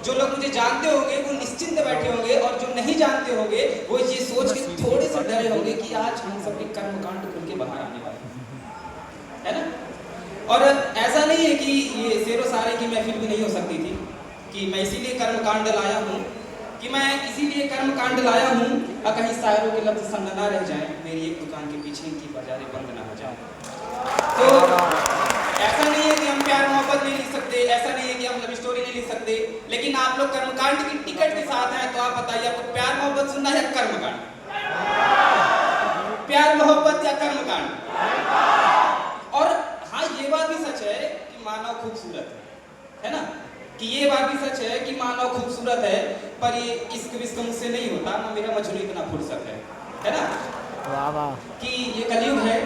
जो लोग मुझे जानते होंगे वो निश्चिंत बैठे होंगे, और जो नहीं जानते होंगे वो ये सोच के थोड़े से डरे होंगे कि आज हम सबके कर्मकांड खुल के बाहर आने वाले, है ना। और ऐसा नहीं है कि ये शेरो सारे की महफिल भी नहीं हो सकती थी, कि मैं इसीलिए कर्मकांड लाया हूँ, कि मैं इसीलिए कर्मकांड लाया हूँ कहीं शायरों के लफ्ज संग ना रह जाए, मेरी एक दुकान के पीछे की बाजारें बंद ना हो जाए। तो ऐसा नहीं है कि हम प्यार मोहब्बत नहीं लिख सकते, ऐसा नहीं है कि हम लव स्टोरी नहीं लिख सकते, लेकिन आप लोग कर्मकांड की टिकट के साथ हैं, तो आप बताइए आपको प्यार मोहब्बत सुनना है या कर्मकांड? प्यार मोहब्बत या कर्मकांड? और हाँ, ये बात भी सच है कि मानव खूबसूरत है ना, कि ये बात भी सच है कि मानव खूबसूरत है, पर ये इश्क विश्क मुझसे नहीं होता ना, मेरा मजनू इतना फुर्सत है ना। वाह वाह। कि ये कलयुग है,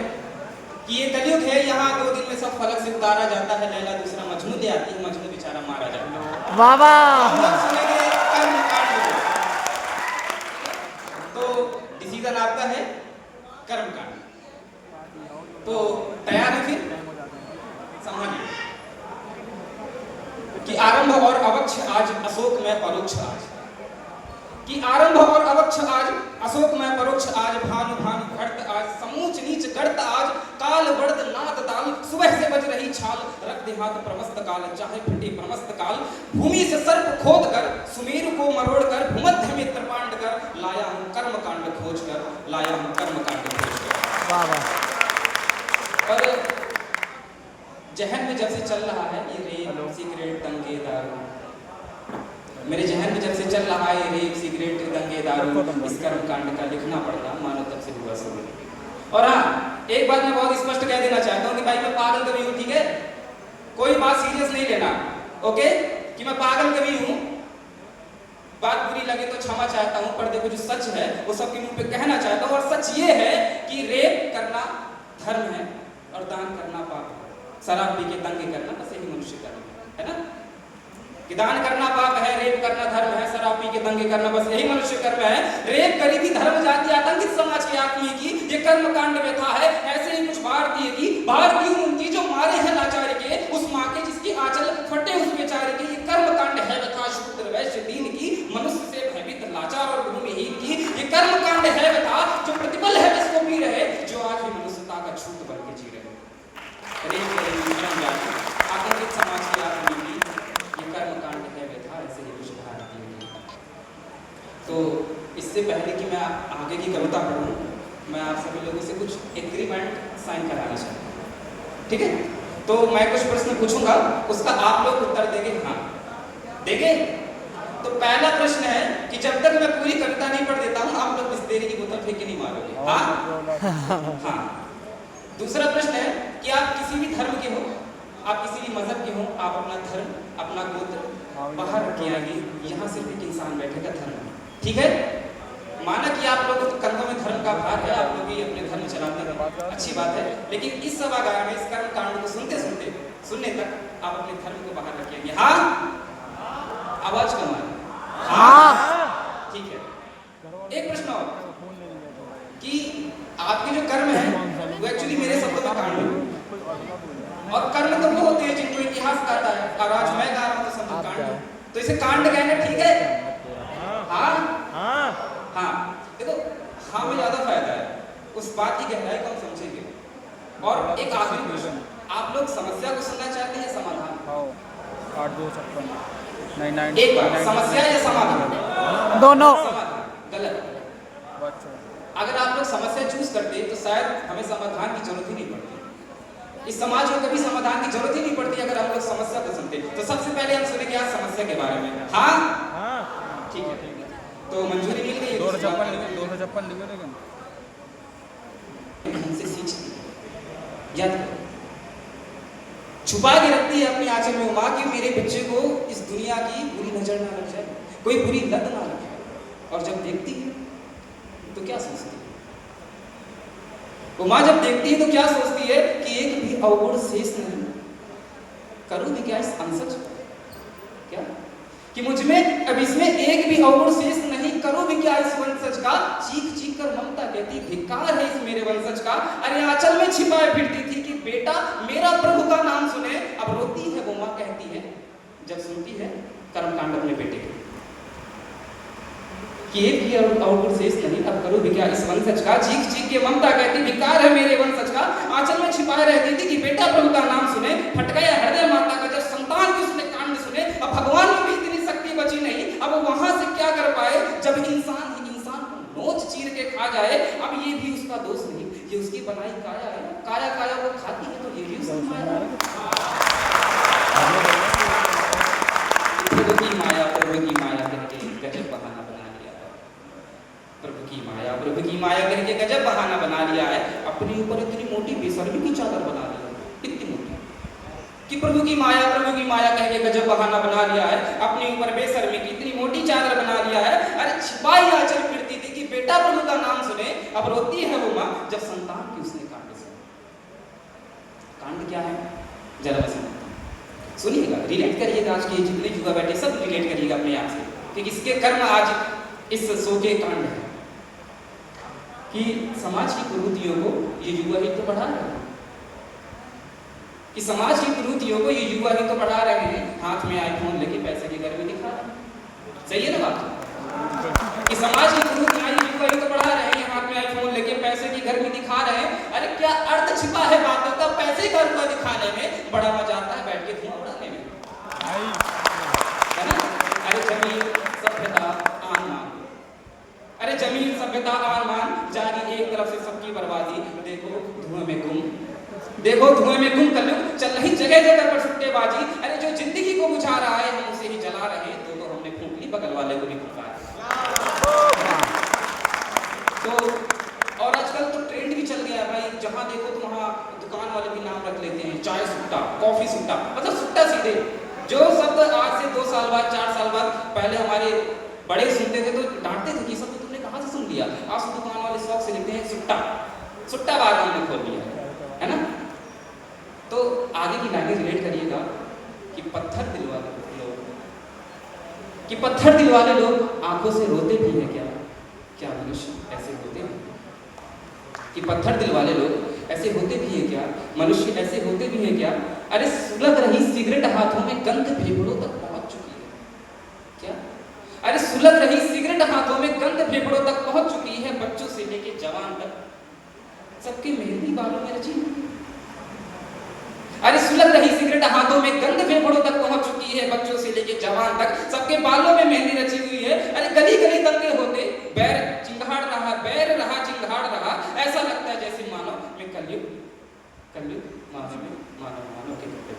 कि ये कलयुग है, यहाँ 2 दिन में सब फलक से उतारा जाता है, लैला दूसरा मजनू ले आती है, मजनू बेचारा मारा जाता है। वाह वाह। हम लोग सुनेंगे कर्मकांड। तो डिसीजन आपका है कर्मकांड। तो तैयार है फिर? संभालिए कि आरंभ और अवक्ष आज अशोक में परोक्ष आज, कि आरंभ और अवक्ष आज अशोक में परोक्ष आज, भानु भानु घट आज, समूच नीच गढ़त आज, काल बढ़त नाद ताल, सुबह से बज रही छाल, रख दे हाथ प्रमस्त काल, चाहे फटे प्रमस्त काल, भूमि से सर्प खोद कर, सुमेरु को मरोड़ कर, भूमध्य में त्रिपांड कर, लाया हूं कर्मकांड खोज कर, लाया हूं कर्मकांड खोज कर। वाह वाह। और जहन में जब से चल रहा है ये रेप सिगरेट दंगे दारू, मेरे जहन में जब से चल रहा है रेप सिगरेट दंगे दारू, इस कर्मकांड का लिखना पड़ना मानो तब से हुआ शुरू। और हाँ, एक बात मैं बहुत स्पष्ट कह देना चाहता हूँ कि भाई मैं पागल कभी हूँ, ठीक है, कोई बात सीरियस नहीं लेना, ओके, कि मैं पागल कभी हूँ, बात बुरी लगे तो क्षमा चाहता हूँ, पर देखो जो सच है वो सबके मुंह पे कहना चाहता हूँ। और सच ये है कि रेप करना धर्म है और दान करना पाप है, शराब पी के दंगे करना बस यही मनुष्य कर्म है ना, कि दान करना पाप है, रेप करना धर्म है, शराब पी के दंगे करना बस यही मनुष्य कर्म है। रेप गरीबी धर्म जाति आतंकित समाज के आदमी की ये कर्मकांड व्यथा है। ऐसे ही कुछ भारतीय उनकी जो मारे हैं लाचार के, उस माँ के जिसकी आंचल फटे उस बेचारे के, ये कर्मकांड है व्यथा शूद्र वैश्य दीन की, मनुष्य से भयभीत लाचार और भूमिहीन की, ये कर्मकांड है व्यथा जो प्रतिपल है जिसको पी रहे, जो आज भी मनुष्यता का छूत बन के जी रहे। रेप गरीबी धर्म जाति आतंकित समाज के आदमी की ये कर्मकांड है व्यथा, ऐसे ही कुछ भारतीय। तो इससे पहले कि मैं आगे की कविता पढ़ूं, मैं आप सभी लोगों से कुछ एग्रीमेंट साइन कराना चाहता हूँ, ठीक है। तो मैं कुछ प्रश्न पूछूंगा, उसका आप लोग उत्तर देंगे, हाँ देंगे। तो पहला प्रश्न है कि जब तक मैं पूरी कविता नहीं पढ़ देता हूँ आप लोग बिस्लेरी की बोतल फेंक के नहीं मारोगे, हाँ हाँ। दूसरा प्रश्न है कि आप किसी भी धर्म के हो, आप किसी भी मजहब के हो, आप अपना धर्म अपना गोत्र बाहर रखे आएंगे, यहाँ सिर्फ एक इंसान बैठेगा धर्म, ठीक है। माना कि आप लोगों के कंधों में धर्म का भार है, आप लोग ही अपने धर्म चलाते हैं, अच्छी बात है, लेकिन इस सभागार में इस कर्म कांड को सुनने तक आप अपने धर्म को बाहर रखेंगे, हाँ आवाज कम आए, हाँ ठीक है। एक प्रश्न और कि आपके जो कर्म है वो एक्चुअली मेरे शब्दों में कांड है, और कर्म तो वो होते हैं जिनको इतिहास कहता है, और आज मैं गा रहा हूँ तो सब कांड, तो इसे कांड कहना ठीक है, हाँ हाँ। देखो हाँ में ज्यादा फायदा है, उस बात की गहराई को हम समझेंगे। और एक आखिरी प्रश्न, आप लोग समस्या को सुनना चाहते हैं समाधान? 8256 एक बार समस्या या समाधान? दोनों। समाधान गलत। अगर आप लोग समस्या चूज करते तो शायद हमें समाधान की जरूरत ही नहीं पड़ती, इस समाज को कभी समाधान की जरूरत ही नहीं पड़ती अगर हम लोग समस्या को सुनते। तो सबसे पहले हम सुनेंगे आज समस्या के बारे में, हाँ ठीक है। तो मंजूरी मिल गई, 256 लिखे लेकिन हमसे सीख याद करो, छुपा के रखती है अपनी आंचल में माँ कि मेरे बच्चे को इस दुनिया की बुरी नजर ना लग जाए, कोई बुरी लत ना लग जाए। और जब देखती है तो क्या सोचती है वो माँ, जब देखती है तो क्या सोचती है कि एक भी अवगुण शेष नहीं, करूँ भी क्या इस अंशज क्या, कि मुझ में अब इसमें एक भी अवगुण शेष नहीं, करूँ भी क्या इस वंशज का। चीख चीख कर ममता कहती धिक्कार है इस मेरे वंशज का। अरे आंचल में छिपाए फिरती थी कि बेटा मेरा प्रभु का नाम सुने, अब रोती है वो माँ कहती है, जब सुनती है कर्मकांड अपने बेटे के कि एक भी आउटपुट शेष नहीं, अब करो भी क्या इस वंशज का। चीख चीख के ममता कहती धिक्कार है मेरे वंशज का, आंचल में छिपाए रहती थी कि बेटा प्रभु का नाम सुने। फट गया हृदय माता का जब संतान की उसने कांड सुने। अब भगवान में भी इतनी शक्ति बची नहीं, अब वहां से क्या कर पाए जब इंसान ही इंसान को नोच चीर के खा जाए। अब ये भी उसका दोष नहीं, ये उसकी बनाई काया है। काया काया वो खाती है तो ये भी उसकी माया है। प्रभु की माया करके गजब बहाना बना लिया है। प्रभु की माया करके गजब बहाना बना लिया है। अपने ऊपर इतनी मोटी बेशर्मी की चादर बना ली है, इतनी मोटी कि प्रभु की माया कह के गजब बहाना बना लिया है। अपने ऊपर बेशर्मी की इतनी मोटी चादर बना लिया है। अरे छिपाई आंचल फिरती थी कि बेटा प्रभु का नाम सुने। अब रोती है वो माँ जब संतान की उसने कांड सुना। कांड क्या है जरा बस सुनिएगा, रिलेट करिएगा। आज के जितने युवा बैठे सब रिलेट करिएगा अपने आप से कि किसके कर्म आज इस शो के कांड है कि समाज की कुरीतियों को ये युवा ही तो बढ़ा रहे हैं, कि समाज की कुरीतियों को ये युवा ही तो बढ़ा रहे हैं। हाथ में आईफोन लेके पैसे की गर्मी दिखा रहे हैं। सही है ना बात? कि समाज की कुरीतियां ये युवा ही तो बढ़ा रहे हैं, हाथ में आईफोन लेके पैसे की गर्मी दिखा रहे हैं। अरे क्या अर्थ छिपा है बातों का पैसे का रुपया दिखाने में, बड़ा मजा आता है बैठ के धुआं उड़ाने में, है ना? अरे जमीन सभ्यता आन मान, अरे जमीन सभ्यता आन मान जारी एक तरफ से सबकी बर्बादी। देखो धुएं में गुम कलयुग चल रही जगह जगह पर सट्टेबाजी। अरे जो जिंदगी को बुझा रहा है हम उसे ही जला रहे हैं। तो हमने फूंक ली, बगल वाले को भी फूंका है। तो और आजकल तो ट्रेंड भी चल गया है भाई, जहां देखो तो वहां दुकान वाले भी नाम रख लेते हैं, चाय सुट्टा, कॉफी सुट्टा, मतलब सुट्टा सीधे। जो शब्द आज से 2 साल बाद 4 साल बाद पहले हमारे बड़े सुनते थे तो डांटते थे कि सब तुमने कहां से सुन लिया। आज तो दुकान वाले शौक से लिखते हैं सुट्टा बार हमने खोल लिया है ना। तो आगे की लाइनें रिलेट करिएगा कि पत्थर दिल वाले लोग आंखों से रोते भी हैं क्या? क्या मनुष्य ऐसे होते हैं? कि पत्थर दिल वाले लोग ऐसे होते भी हैं क्या? मनुष्य ऐसे होते भी हैं क्या? अरे सुलग रही सिगरेट हाथों में गंध फेफड़ों तक पहुंच चुकी है क्या? अरे सुलग रही सिगरेट हाथों में गंध फेफड़ों तक पहुंच चुकी है। बच्चों से लेके जवान तक सबके मेहंदी बालों में रची। अरे सुलग रही सिगरेट हाथों में गंध फेफड़ों तक पहुंच चुकी है। बच्चों से लेके जवान तक सबके बालों में मेहंदी रची हुई है। अरे गली गली दंगे होते, बैर चिंगाड़ रहा, बैर रहा चिंगाड़ रहा। ऐसा लगता है जैसे मानव में कलयुग मानव के कपड़े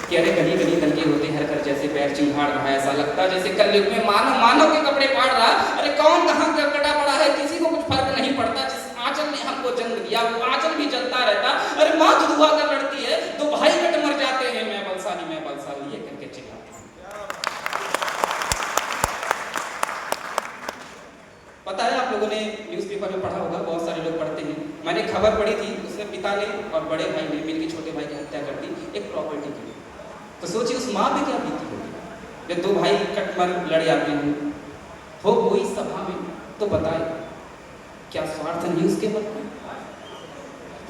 कि अरे गली गली दंगे होते, हर घर जैसे बैर चिंगाड़ रहा। ऐसा लगता है जैसे कलयुग में मानव के कपड़े फाड़ रहा। अरे कौन कहां कटा पड़ा है किसी को कुछ फर्क नहीं पड़ता। जिस आंचल ने हमको जन्म दिया वो आंचल भी जलता रहता। अरे माँ दुआ कर लड़ती है, 2 भाई कट मर जाते हैं, मैं बलशाली ये करके चिल्लाते हैं। पता है आप लोगों ने न्यूज़पेपर में पढ़ा होगा, बहुत सारे लोग पढ़ते हैं। मैंने खबर पढ़ी थी, उसमें पिता ने और बड़े भाई ने मिलकर छोटे भाई की हत्या कर दी एक प्रॉपर्टी के लिए। तो सोचिए उस माँ पे क्या बीती होगी जब 2 भाई कटमर लड़ जाते हैं। हो कोई सभा में तो बताए क्या स्वार्थ नहीं उसके मन में?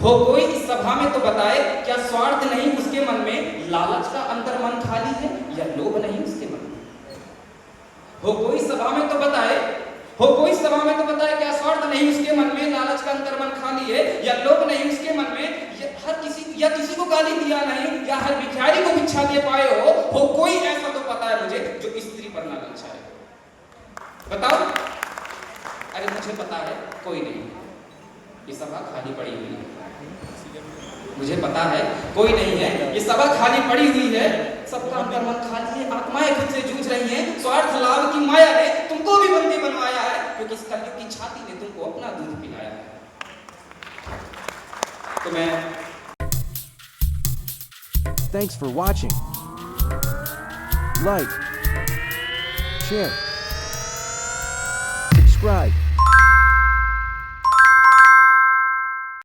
हो कोई इस सभा में तो बताए क्या स्वार्थ नहीं उसके मन में? लालच का अंतर मन खाली है या लोभ नहीं उसके मन में? हो कोई सभा में तो बताए क्या स्वार्थ नहीं उसके मन में? लालच का अंतर मन खाली है या लोभ नहीं उसके मन में? या किसी को गाली दिया नहीं या हर भिखारी को भिक्षा दे पाए हो कोई ऐसा तो पता है मुझे जो स्त्री पर ना ललचाए? बताओ। अरे मुझे पता है कोई नहीं, ये सभा खाली पड़ी हुई है। मुझे पता है कोई नहीं है, ये सभा खाली पड़ी हुई है। सबका अंतर मन खाली है, आत्माएं खुद से जूझ रही हैं। स्वार्थ लाभ की माया ने तुमको भी बंदी बनवाया है, क्योंकि इस कलयुग की छाती ने तुमको अपना दूध पिलाया है। तो मैं Thanks for watching. Like, share, subscribe.